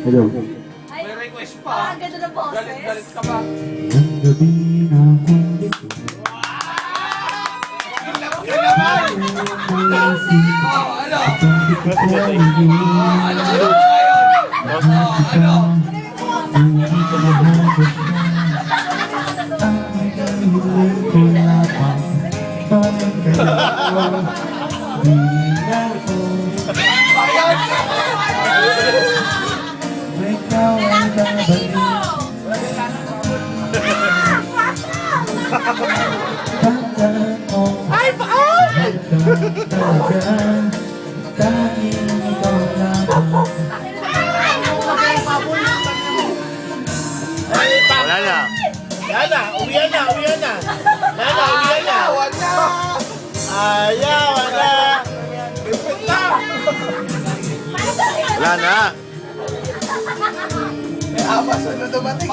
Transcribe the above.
Hello. May request pa. Ganda na boses. Galit ka ba? Ang gabi na kundito. Ano? Ay, paay! Wala na. Lala, uwian na, uwian na. Lala, uwian na. Wala! Ayaw, wala. Wala na. Eh, apas, ano dumating?